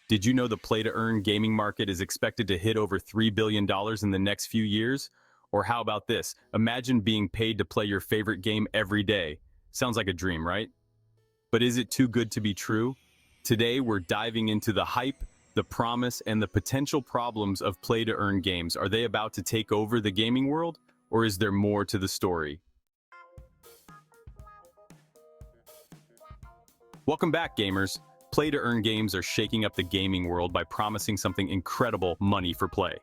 Did you know the play-to-earn gaming market is expected to hit over $3 billion in the next few years? Or how about this? Imagine being paid to play your favorite game every day. Sounds like a dream, right? But is it too good to be true? Today, we're diving into the hype, the promise, and the potential problems of play-to-earn games. Are they about to take over the gaming world? Or is there more to the story? Welcome back, gamers. Play-to-earn games are shaking up the gaming world by promising something incredible: money for play.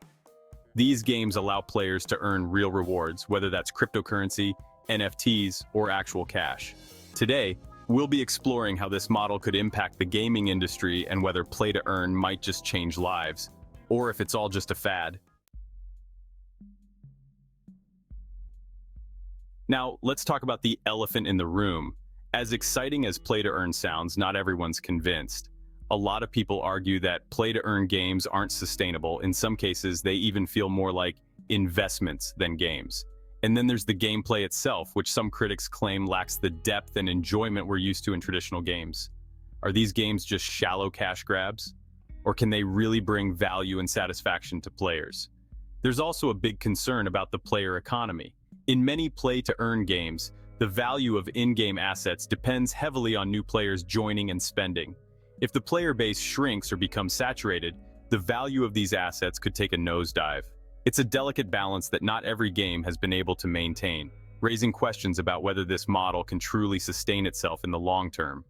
These games allow players to earn real rewards, whether that's cryptocurrency, NFTs, or actual cash. Today, we'll be exploring how this model could impact the gaming industry and whether play-to-earn might just change lives, or if it's all just a fad. Now, let's talk about the elephant in the room. As exciting as play-to-earn sounds, not everyone's convinced. A lot of people argue that play-to-earn games aren't sustainable. In some cases, they even feel more like investments than games. And then there's the gameplay itself, which some critics claim lacks the depth and enjoyment we're used to in traditional games. Are these games just shallow cash grabs? Or can they really bring value and satisfaction to players? There's also a big concern about the player economy. In many play-to-earn games, the value of in-game assets depends heavily on new players joining and spending. If the player base shrinks or becomes saturated, the value of these assets could take a nosedive. It's a delicate balance that not every game has been able to maintain, raising questions about whether this model can truly sustain itself in the long term.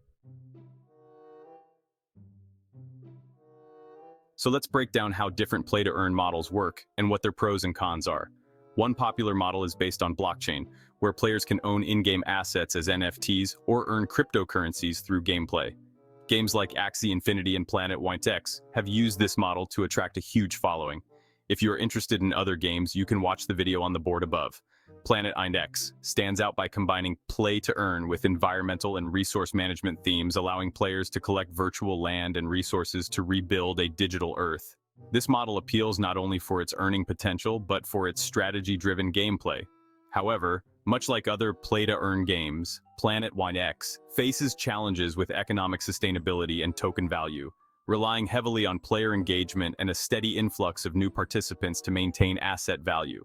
So let's break down how different play-to-earn models work and what their pros and cons are. One popular model is based on blockchain, where players can own in-game assets as NFTs or earn cryptocurrencies through gameplay. Games like Axie Infinity and Planet X have used this model to attract a huge following. If you are interested in other games, you can watch the video on the board above. Planet X stands out by combining play-to-earn with environmental and resource management themes, allowing players to collect virtual land and resources to rebuild a digital Earth. This model appeals not only for its earning potential, but for its strategy-driven gameplay. However, much like other play-to-earn games, Planet X faces challenges with economic sustainability and token value, relying heavily on player engagement and a steady influx of new participants to maintain asset value.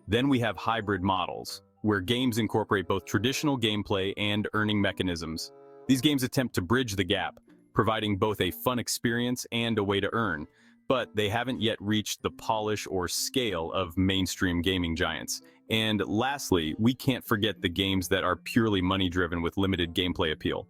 Then we have hybrid models, where games incorporate both traditional gameplay and earning mechanisms. These games attempt to bridge the gap, providing both a fun experience and a way to earn, but they haven't yet reached the polish or scale of mainstream gaming giants. And lastly, we can't forget the games that are purely money-driven with limited gameplay appeal.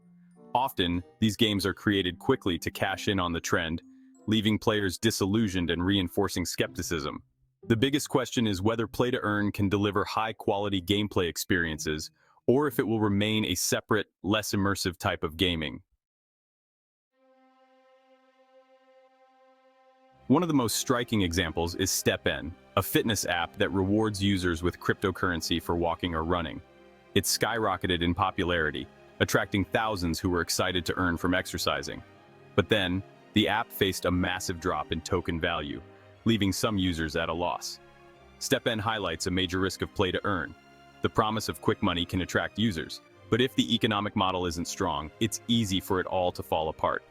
Often, these games are created quickly to cash in on the trend, leaving players disillusioned and reinforcing skepticism. The biggest question is whether play-to-earn can deliver high-quality gameplay experiences, or if it will remain a separate, less immersive type of gaming. One of the most striking examples is StepN, a fitness app that rewards users with cryptocurrency for walking or running. It skyrocketed in popularity, attracting thousands who were excited to earn from exercising. But then, the app faced a massive drop in token value, leaving some users at a loss. StepN highlights a major risk of play-to-earn. The promise of quick money can attract users, but if the economic model isn't strong, it's easy for it all to fall apart.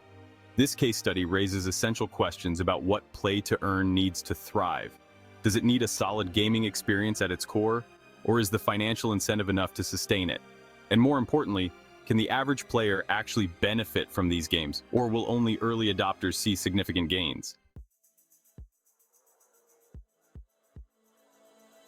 This case study raises essential questions about what play-to-earn needs to thrive. Does it need a solid gaming experience at its core, or is the financial incentive enough to sustain it? And more importantly, can the average player actually benefit from these games, or will only early adopters see significant gains?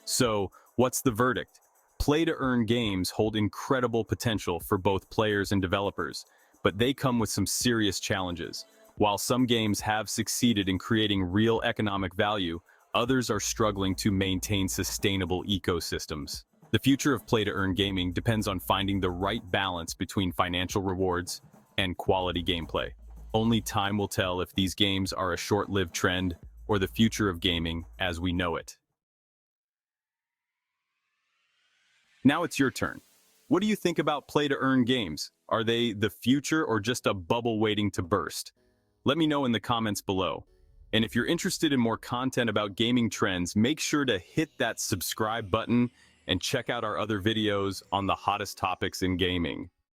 So, what's the verdict? Play-to-earn games hold incredible potential for both players and developers, but they come with some serious challenges. While some games have succeeded in creating real economic value, others are struggling to maintain sustainable ecosystems. The future of play-to-earn gaming depends on finding the right balance between financial rewards and quality gameplay. Only time will tell if these games are a short-lived trend or the future of gaming as we know it. Now it's your turn. What do you think about play-to-earn games? Are they the future or just a bubble waiting to burst? Let me know in the comments below. And if you're interested in more content about gaming trends, make sure to hit that subscribe button and check out our other videos on the hottest topics in gaming.